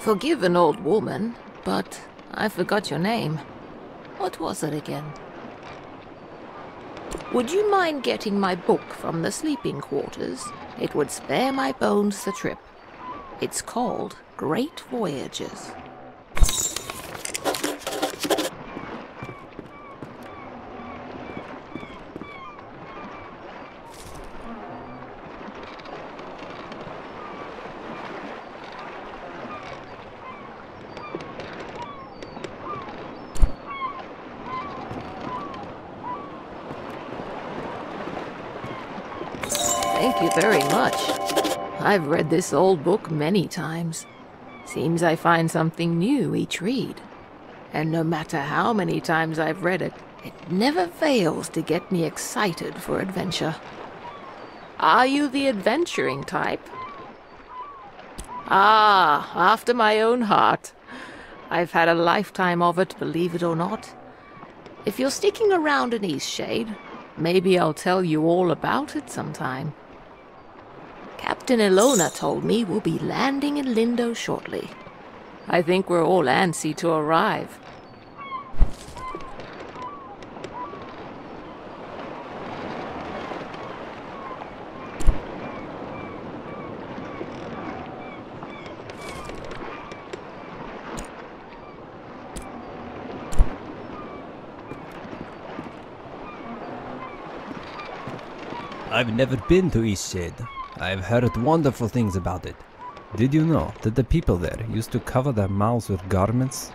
Forgive an old woman, but I forgot your name. What was it again? Would you mind getting my book from the sleeping quarters? It would spare my bones the trip. It's called Great Voyages. Thank you very much. I've read this old book many times. Seems I find something new each read. And no matter how many times I've read it, it never fails to get me excited for adventure. Are you the adventuring type? Ah, after my own heart. I've had a lifetime of it, believe it or not. If you're sticking around in Eastshade, maybe I'll tell you all about it sometime. Captain Ilona told me we'll be landing in Lindo shortly. I think we're all antsy to arrive. I've never been to Eastshade. I've heard wonderful things about it. Did you know that the people there used to cover their mouths with garments?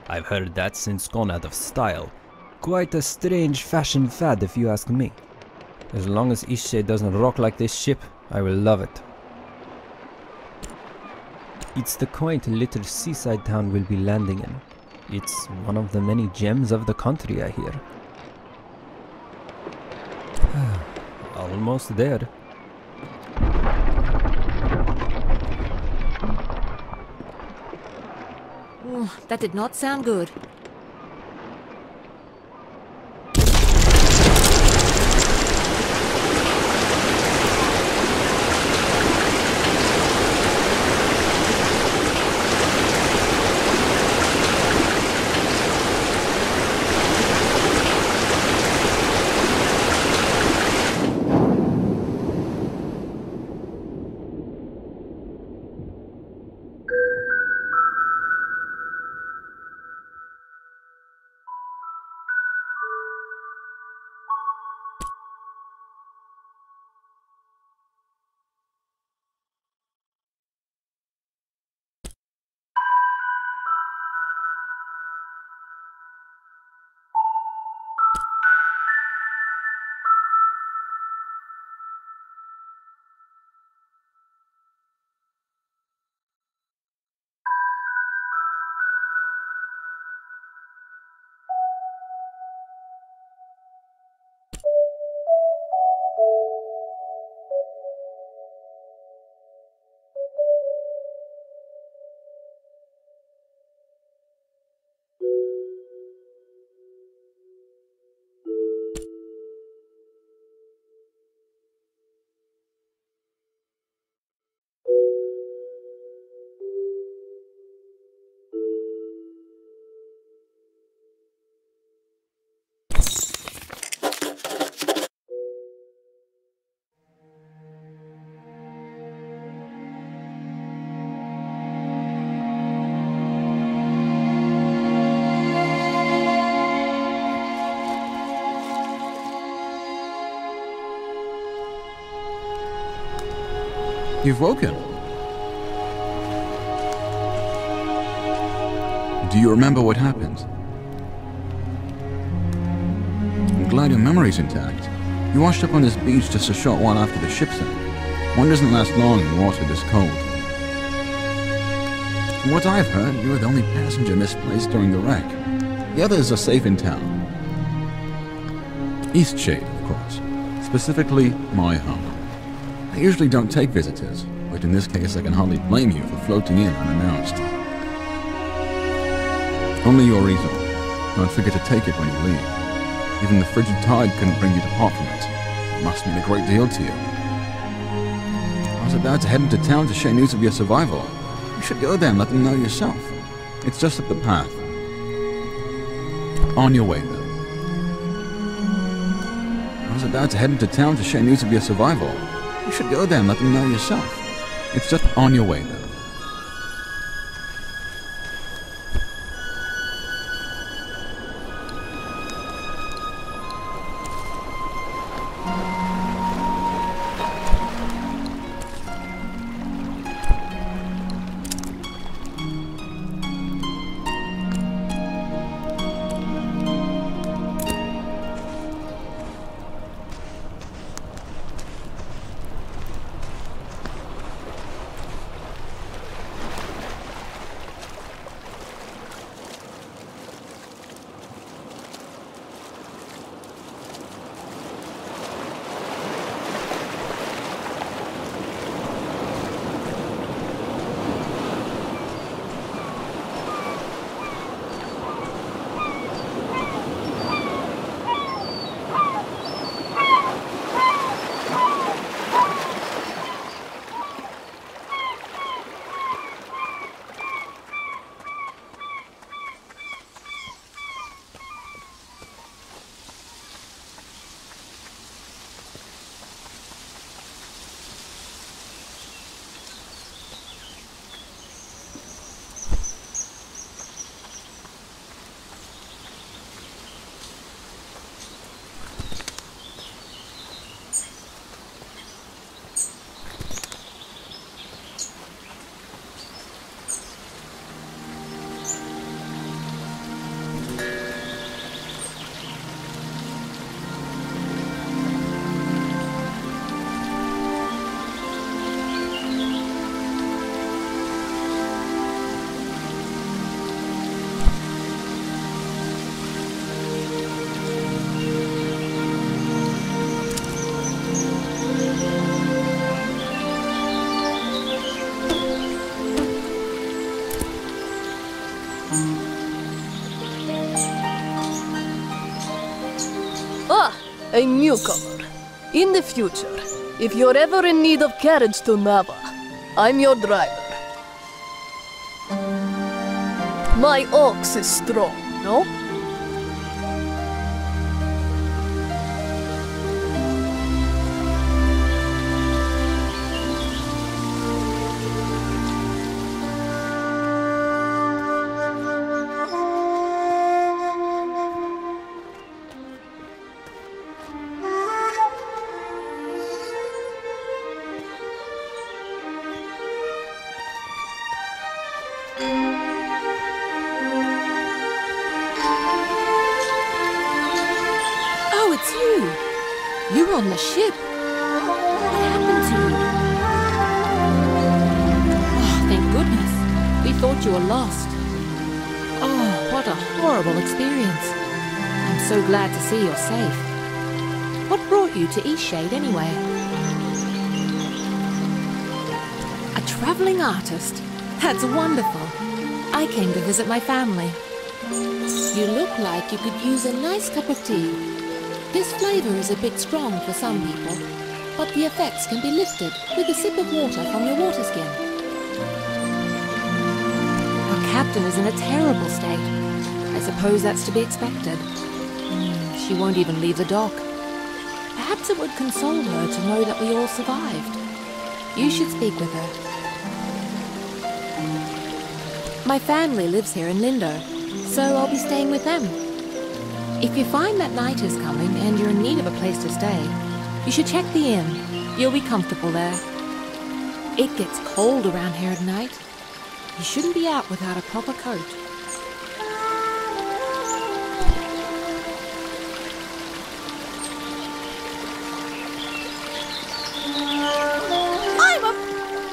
I've heard that's since gone out of style. Quite a strange fashion fad if you ask me. As long as Eastshade doesn't rock like this ship, I will love it. It's the quaint little seaside town we'll be landing in. It's one of the many gems of the country, I hear. Almost there. Ooh, that did not sound good. You've woken. Do you remember what happened? I'm glad your memory's intact. You washed up on this beach just a short while after the ship sank. One doesn't last long in water this cold. From what I've heard, you were the only passenger misplaced during the wreck. The others are safe in town. Eastshade, of course. Specifically, my home. I usually don't take visitors, but in this case I can hardly blame you for floating in unannounced. Only your reason. Don't forget to take it when you leave. Even the frigid tide couldn't bring you to part from it. It must mean a great deal to you. I was about to head into town to share news of your survival. You should go there and let them know yourself. It's just up the path. On your way, then. I was about to head into town to share news of your survival. You should go there and let them know yourself. It's just on your way, then. A newcomer. In the future, if you're ever in need of carriage to Nava, I'm your driver. My ox is strong, no? You're on the ship. What happened to you? Oh, thank goodness. We thought you were lost. Oh, what a horrible experience. I'm so glad to see you're safe. What brought you to Eastshade anyway? A traveling artist? That's wonderful. I came to visit my family. You look like you could use a nice cup of tea. This flavor is a bit strong for some people, but the effects can be lifted with a sip of water from your water skin. Our captain is in a terrible state. I suppose that's to be expected. She won't even leave the dock. Perhaps it would console her to know that we all survived. You should speak with her. My family lives here in Lindo, so I'll be staying with them. If you find that night is coming and you're in need of a place to stay, you should check the inn. You'll be comfortable there. It gets cold around here at night. You shouldn't be out without a proper coat.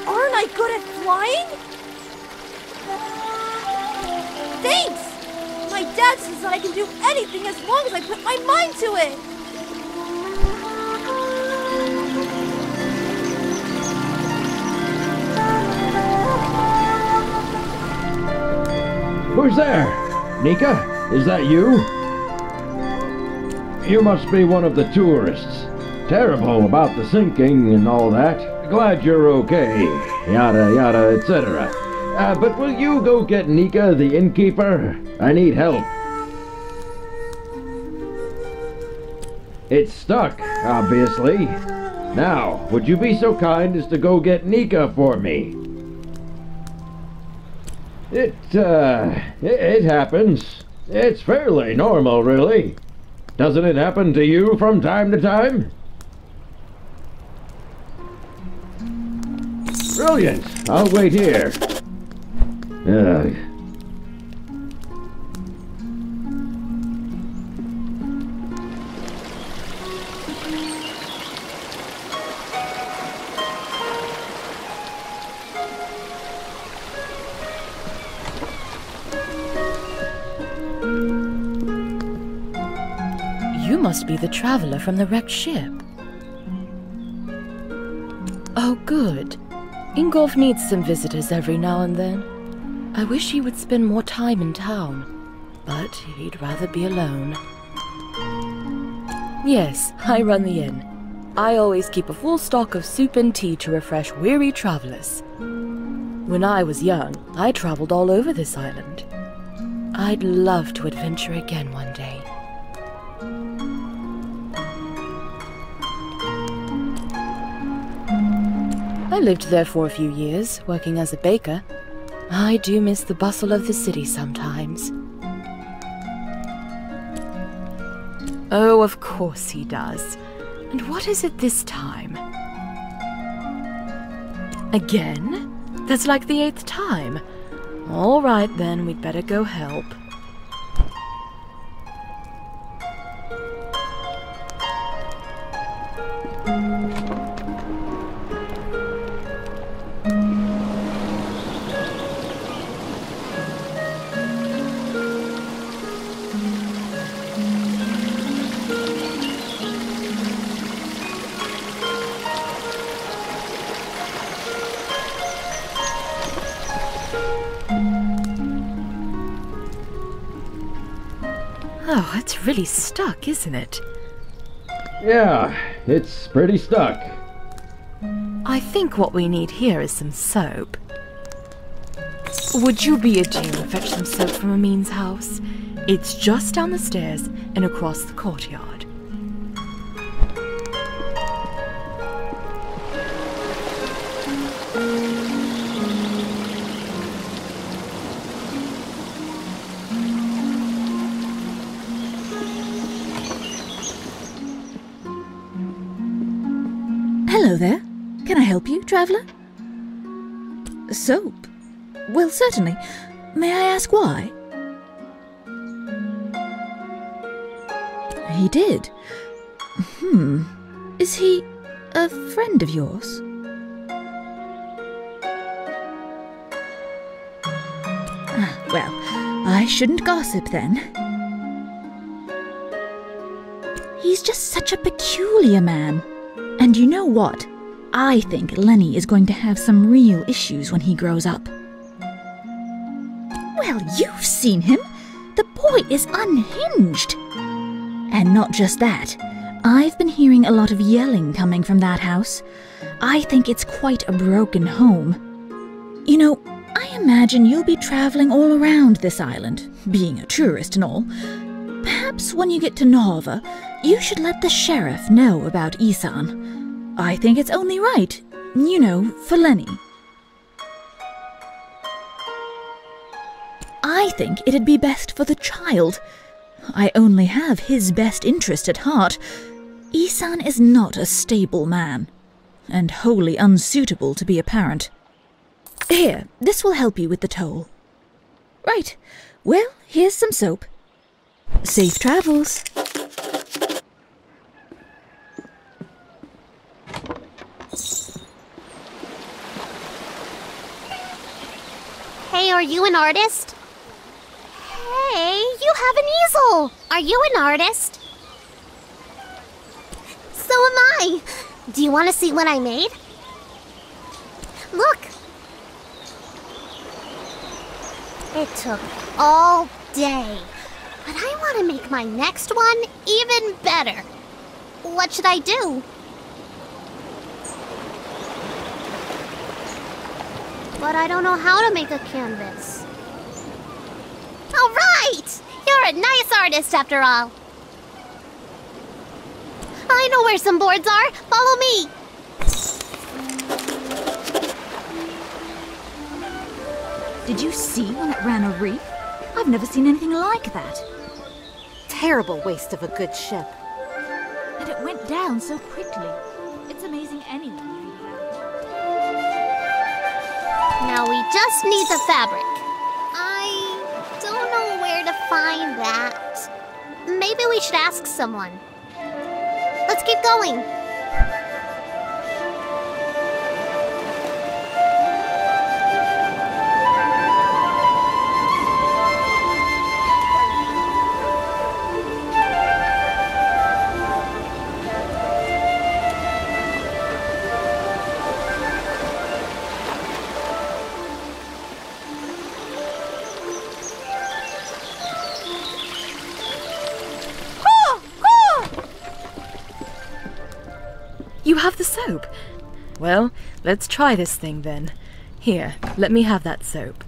Aren't I good at flying? Thanks! My dad says that I can do anything as long as I put my mind to it! Who's there? Nika? Is that you? You must be one of the tourists. Terrible about the sinking and all that. Glad you're okay. Yada yada, etc. But will you go get Nika, the innkeeper? I need help. It's stuck, obviously. Now, would you be so kind as to go get Nika for me? It happens. It's fairly normal, really. Doesn't it happen to you from time to time? Brilliant. I'll wait here. You must be the traveler from the wrecked ship. Oh, good. Ingolf needs some visitors every now and then. I wish he would spend more time in town, but he'd rather be alone. Yes, I run the inn. I always keep a full stock of soup and tea to refresh weary travelers. When I was young, I traveled all over this island. I'd love to adventure again one day. I lived there for a few years, working as a baker. I do miss the bustle of the city sometimes. Oh, of course he does. And what is it this time? Again? That's like the 8th time. All right then, we'd better go help. Oh, it's really stuck, isn't it? Yeah, it's pretty stuck. I think what we need here is some soap. Would you be a dear and fetch some soap from Amin's house? It's just down the stairs and across the courtyard. Hello there. Can I help you, traveller? Soap? Well, certainly. May I ask why? He did. Is he a friend of yours? Well, I shouldn't gossip then. He's just such a peculiar man. And you know what? I think Lenny is going to have some real issues when he grows up. Well, you've seen him. The boy is unhinged. And not just that. I've been hearing a lot of yelling coming from that house. I think it's quite a broken home. You know, I imagine you'll be traveling all around this island, being a tourist and all. Perhaps when you get to Nova, you should let the sheriff know about Isan. I think it's only right, you know, for Lenny. I think it'd be best for the child. I only have his best interest at heart. Isan is not a stable man, and wholly unsuitable to be a parent. Here, this will help you with the toll. Right, well, here's some soap. Safe travels. Hey, are you an artist? Hey, you have an easel! Are you an artist? So am I! Do you want to see what I made? Look! It took all day, but I want to make my next one even better. What should I do? but I don't know how to make a canvas. All right! You're a nice artist after all. I know where some boards are. Follow me. Did you see when it ran a reef? I've never seen anything like that. Terrible waste of a good ship. And it went down so quickly. It's amazing anyone can do that. Now we just need the fabric. I don't know where to find that. Maybe we should ask someone. Let's keep going. You have the soap. Well, let's try this thing then. Here, let me have that soap.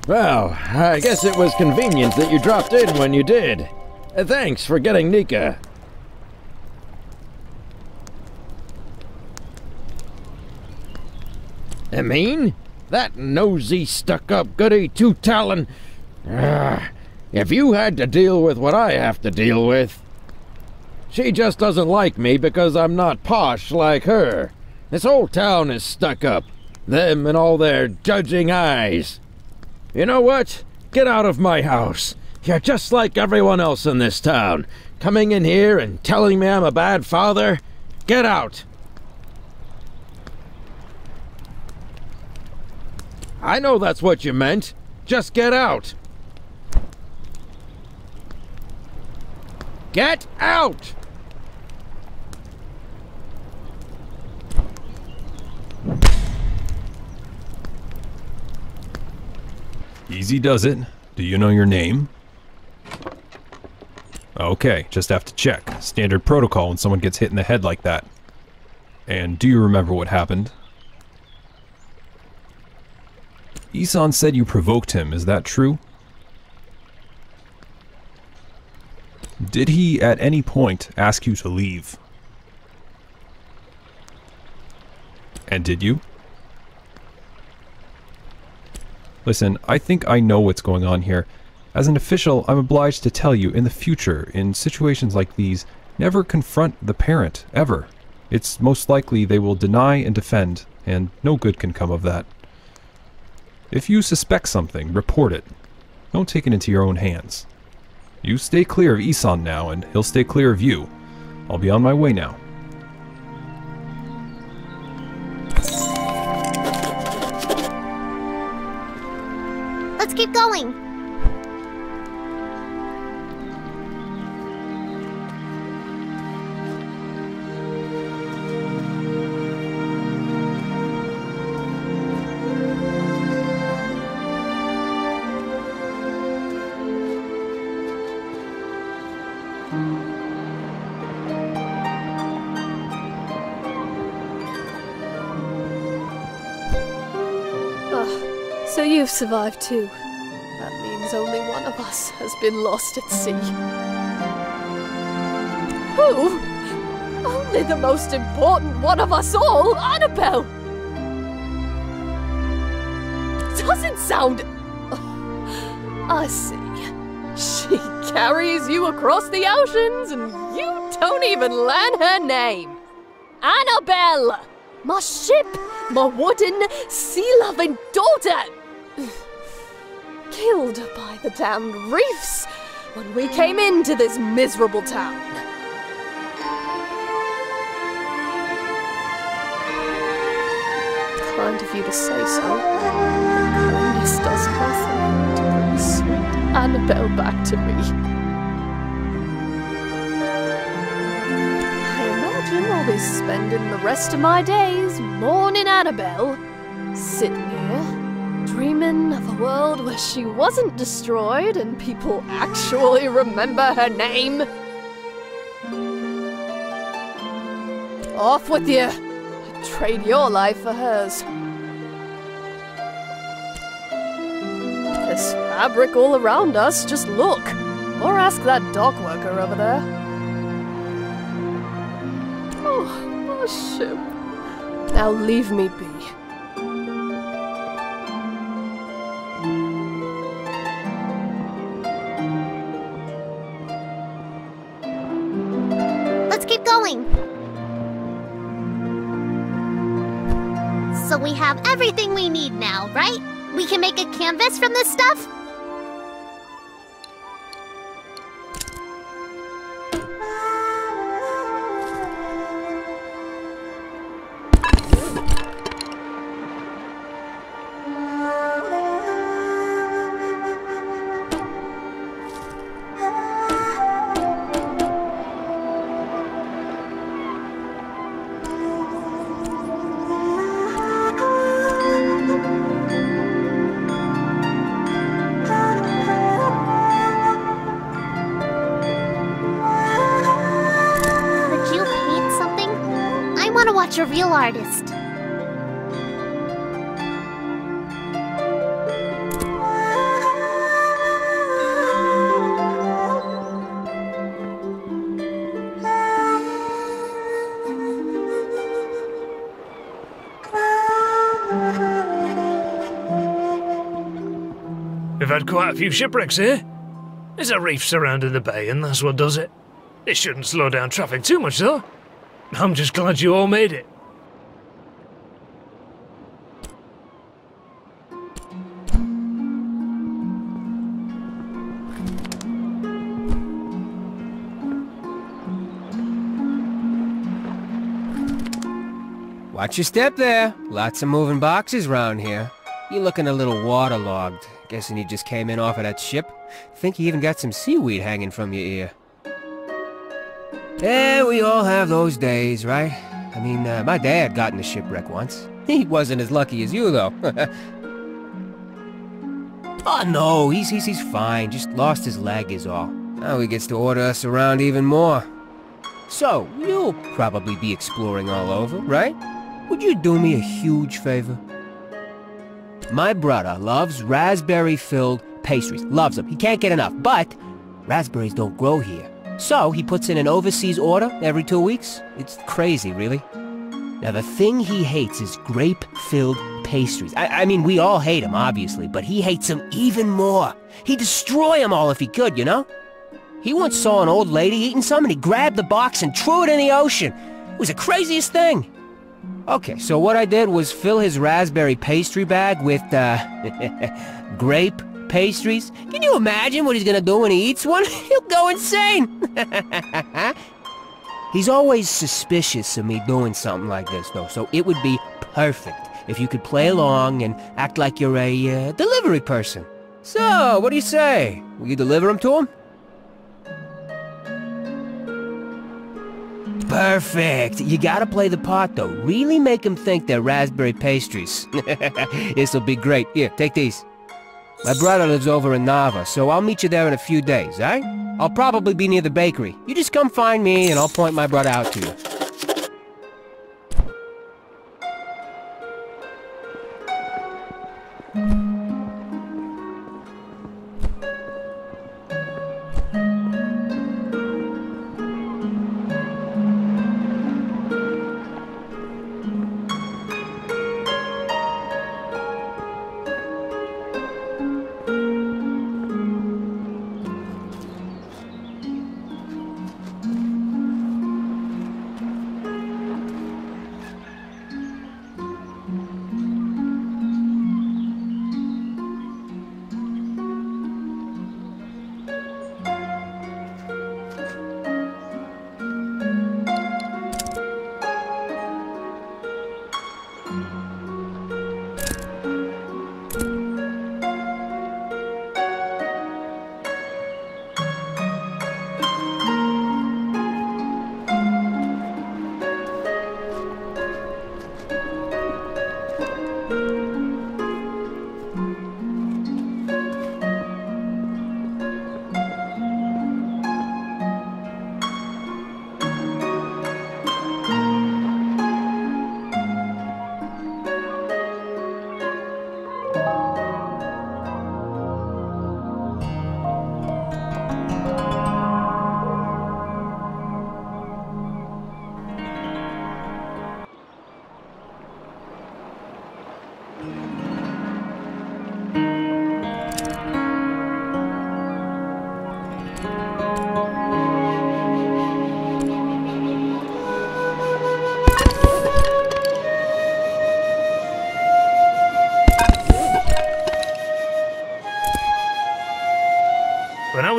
Well, I guess it was convenient that you dropped in when you did. Thanks for getting Nika. I mean, that nosy, stuck-up goody two-talon. If you had to deal with what I have to deal with. She just doesn't like me because I'm not posh like her. This whole town is stuck up. Them and all their judging eyes. You know what? Get out of my house. You're just like everyone else in this town. Coming in here and telling me I'm a bad father. Get out. I know that's what you meant. Just get out. Get out! Easy does it. Do you know your name? Okay, just have to check. Standard protocol when someone gets hit in the head like that. And do you remember what happened? Isan said you provoked him, is that true? Did he at any point ask you to leave? And did you? Listen, I think I know what's going on here. As an official, I'm obliged to tell you, in the future, in situations like these, never confront the parent, ever. It's most likely they will deny and defend, and no good can come of that. If you suspect something, report it. Don't take it into your own hands. You stay clear of Isan now, and he'll stay clear of you. I'll be on my way now. Let's keep going. So you've survived too. That means only one of us has been lost at sea. Who? Only the most important one of us all, Annabelle! Doesn't sound... I see. She carries you across the oceans and you don't even learn her name. Annabelle! My ship! My wooden, sea-loving daughter! Killed by the damned reefs when we came into this miserable town. Kind of you to say so. Kindness does nothing to bring sweet Annabelle back to me. I imagine I'll be spending the rest of my days mourning Annabelle, sitting here, dreaming of a world where she wasn't destroyed and people actually remember her name. Off with you. I'd trade your life for hers. There's fabric all around us, just look. Or ask that dock worker over there. Oh, ship. Now leave me be. Let's keep going. So we have everything we need now, right? We can make a canvas from this stuff? A real artist. We've had quite a few shipwrecks here. There's a reef surrounding the bay, and that's what does it. It shouldn't slow down traffic too much, though. I'm just glad you all made it. Watch your step there. Lots of moving boxes round here. You looking a little waterlogged. Guessing you just came in off of that ship? Think you even got some seaweed hanging from your ear. Yeah, we all have those days, right? I mean, my dad got in a shipwreck once. He wasn't as lucky as you, though. Oh, no, he's fine. Just lost his leg is all. Now he gets to order us around even more. So, you'll probably be exploring all over, right? Would you do me a huge favor? My brother loves raspberry-filled pastries. Loves them. He can't get enough, but raspberries don't grow here. So, he puts in an overseas order every 2 weeks. It's crazy, really. Now, the thing he hates is grape-filled pastries. I mean, we all hate them, obviously, but he hates them even more. He'd destroy them all if he could, you know? He once saw an old lady eating some, and he grabbed the box and threw it in the ocean. It was the craziest thing. Okay, so what I did was fill his raspberry pastry bag with, grape pastries. Can you imagine what he's gonna do when he eats one? He'll go insane! He's always suspicious of me doing something like this, though, so it would be perfect if you could play along and act like you're a, delivery person. So, what do you say? Will you deliver them to him? Perfect! You gotta play the part, though. Really make him think they're raspberry pastries. This'll be great. Here, take these. My brother lives over in Nava, so I'll meet you there in a few days, eh? I'll probably be near the bakery. You just come find me, and I'll point my brother out to you.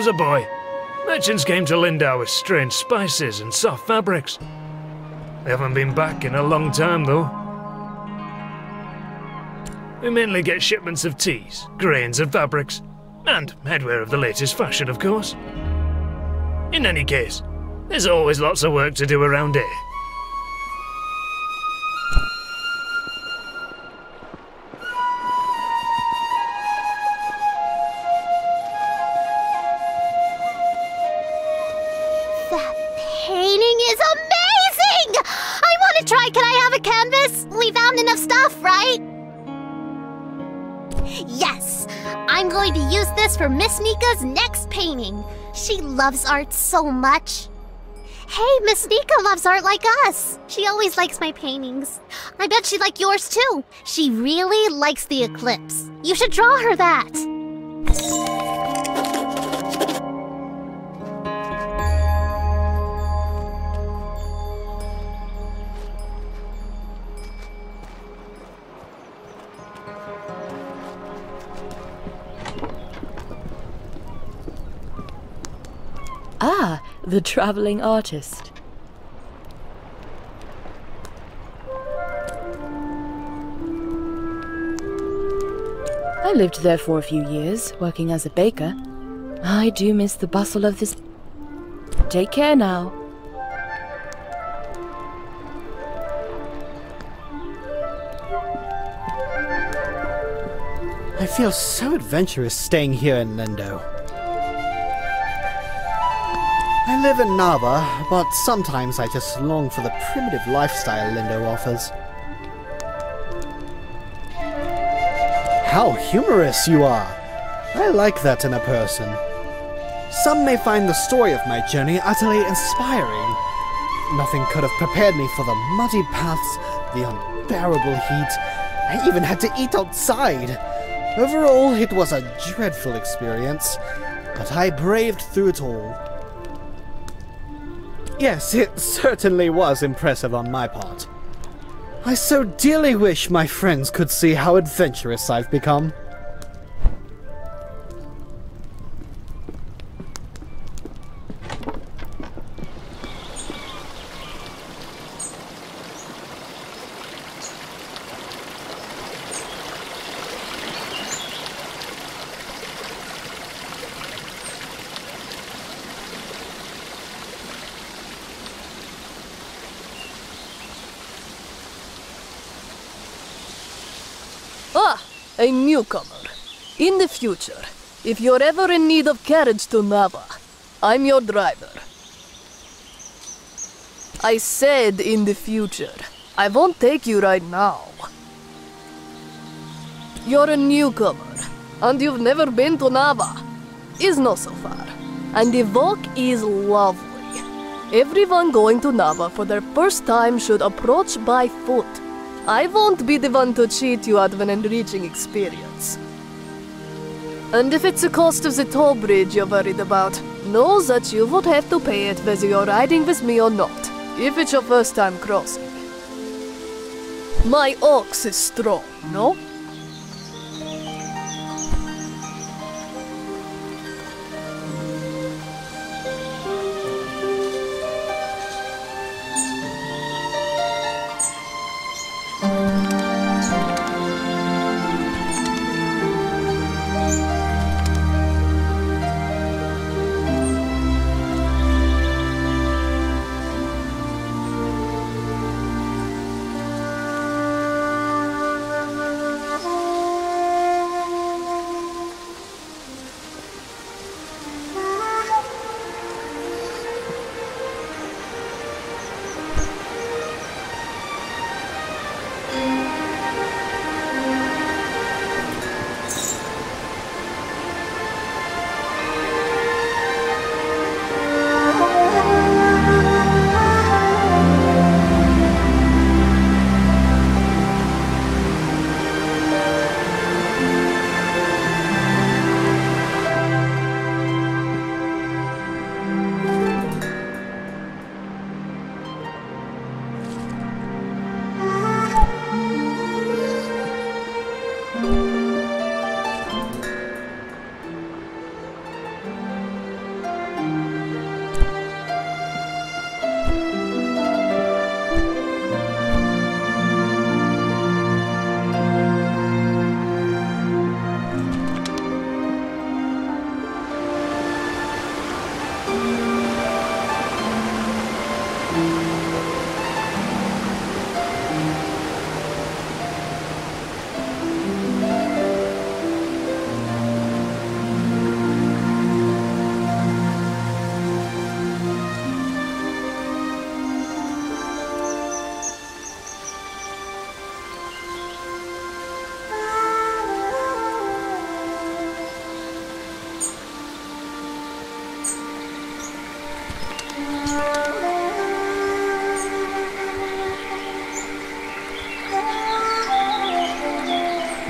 was a boy, merchants came to Lindo with strange spices and soft fabrics. They haven't been back in a long time, though. We mainly get shipments of teas, grains and fabrics, and headwear of the latest fashion, of course. In any case, there's always lots of work to do around here. That painting is amazing! I want to try. Can I have a canvas? We found enough stuff, right? Yes! I'm going to use this for Miss Nika's next painting. She loves art so much. Hey, Miss Nika loves art like us. She always likes my paintings. I bet she'd like yours too. She really likes the eclipse. You should draw her that. Ah, the traveling artist. I lived there for a few years, working as a baker. I do miss the bustle of this. Take care now. I feel so adventurous staying here in Lindo. I live in Nava, but sometimes I just long for the primitive lifestyle Lindo offers. How humorous you are! I like that in a person. Some may find the story of my journey utterly inspiring. Nothing could have prepared me for the muddy paths, the unbearable heat. I even had to eat outside. Overall, it was a dreadful experience, but I braved through it all. Yes, it certainly was impressive on my part. I so dearly wish my friends could see how adventurous I've become. Ah, a newcomer. In the future, if you're ever in need of carriage to Nava, I'm your driver. I said in the future. I won't take you right now. You're a newcomer, and you've never been to Nava. It's not so far, and the walk is lovely. Everyone going to Nava for their first time should approach by foot. I won't be the one to cheat you out of an enriching experience. And if it's the cost of the toll bridge you're worried about, know that you would have to pay it whether you're riding with me or not, if it's your first time crossing. My ox is strong, no?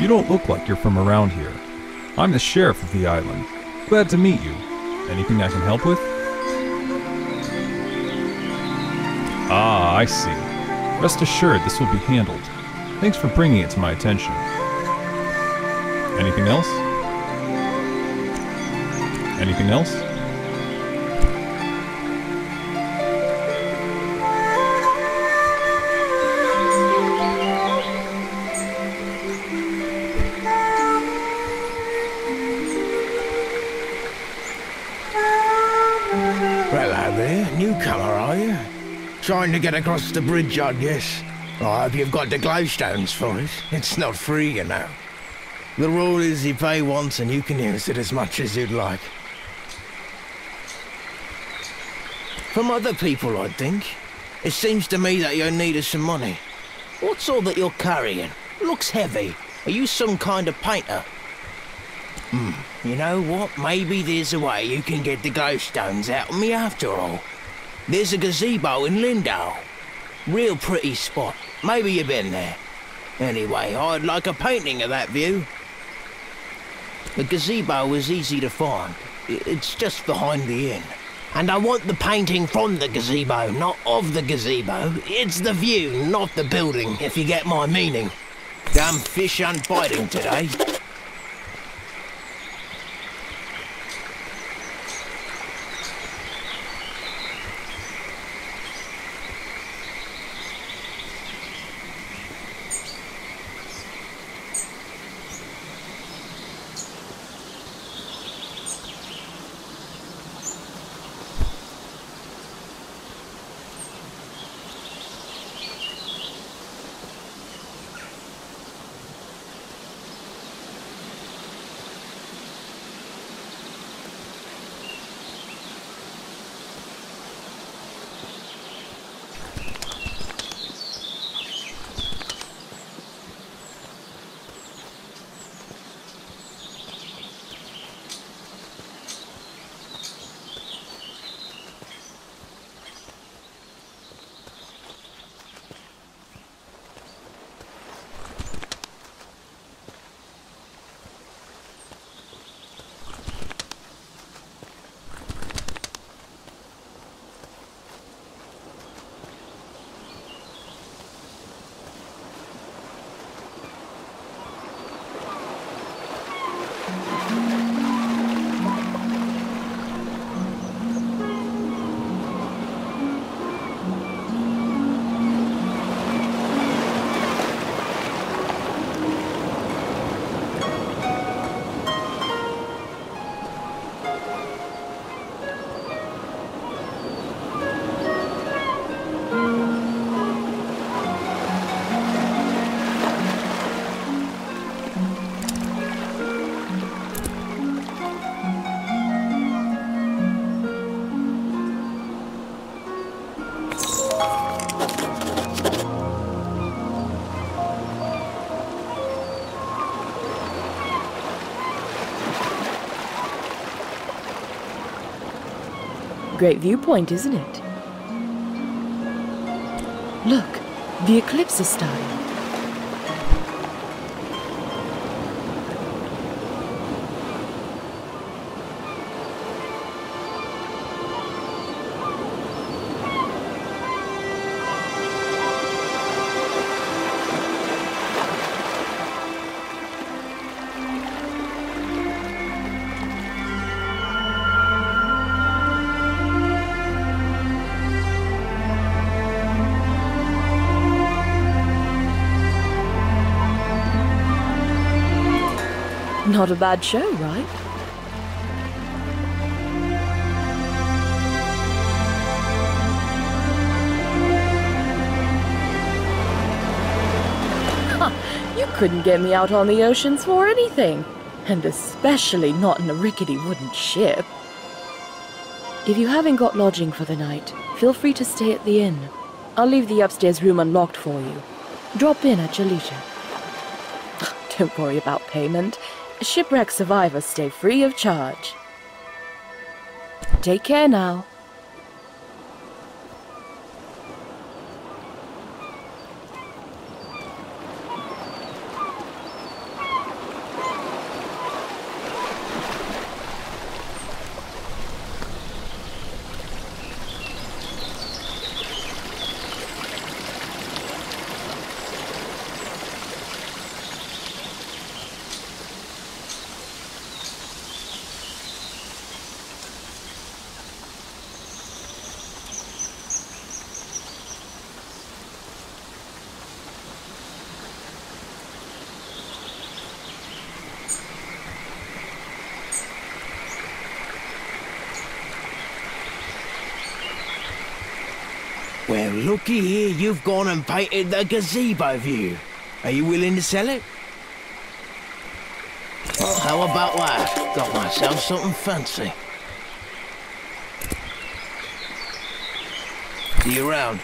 You don't look like you're from around here. I'm the sheriff of the island. Glad to meet you. Anything I can help with? Ah, I see. Rest assured this will be handled. Thanks for bringing it to my attention. Anything else? Anything else? Hello there, newcomer, are you? Trying to get across the bridge, I guess. I hope you've got the glowstones for it. It's not free, you know. The rule is you pay once and you can use it as much as you'd like. From other people, I think. It seems to me that you're in need of some money. What's all that you're carrying? Looks heavy. Are you some kind of painter? You know what? Maybe there's a way you can get the glowstones out of me after all. There's a gazebo in Lindo. Real pretty spot. Maybe you've been there. Anyway, I'd like a painting of that view. The gazebo is easy to find. It's just behind the inn. And I want the painting from the gazebo, not of the gazebo. It's the view, not the building, if you get my meaning. Damn fish aren't biting today. Great viewpoint, isn't it? Look, the eclipse is starting. Not a bad show, right? You couldn't get me out on the oceans for anything, and especially not in a rickety wooden ship. If you haven't got lodging for the night, feel free to stay at the inn. I'll leave the upstairs room unlocked for you. Drop in at your leisure. Don't worry about payment. Shipwreck survivors stay free of charge. Take care now. Well, looky here, you've gone and painted the gazebo view. Are you willing to sell it? Well, how about that? Got myself something fancy. See you around.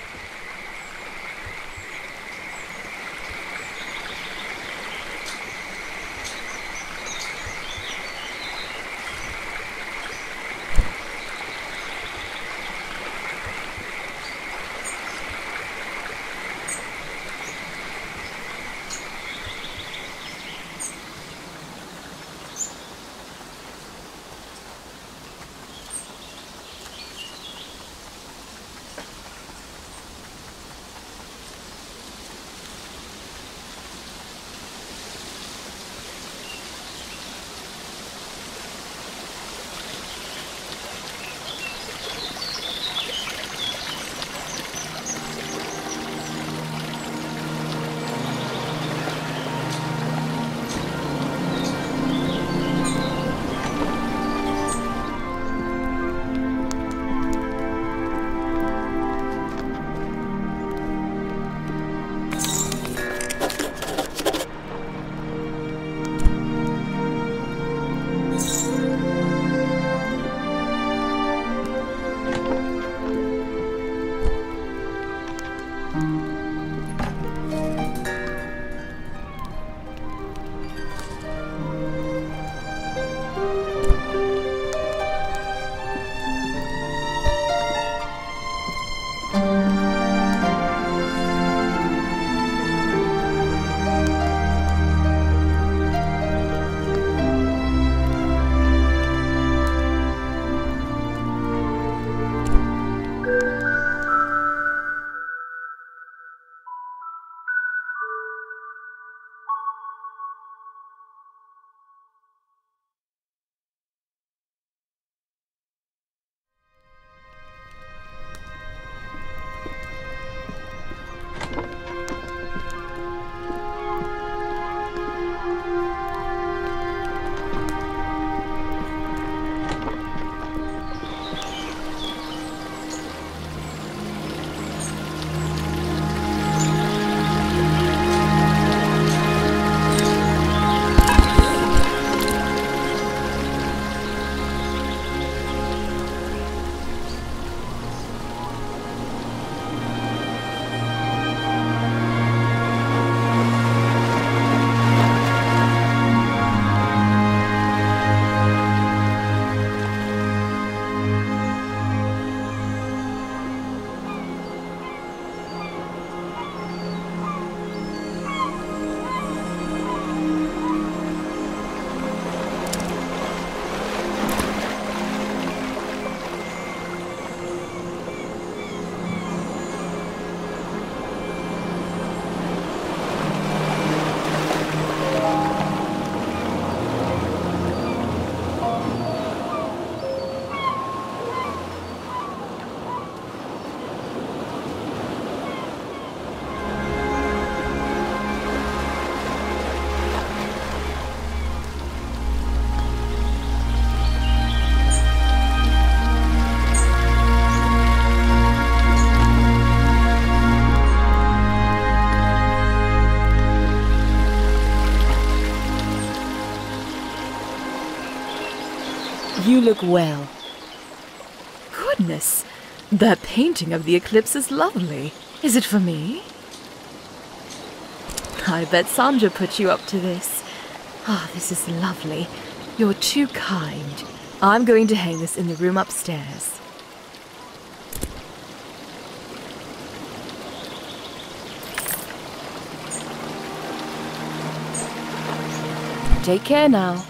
You look well. Goodness, that painting of the eclipse is lovely. Is it for me? I bet Sandra put you up to this. Ah, this is lovely. You're too kind. I'm going to hang this in the room upstairs. Take care now.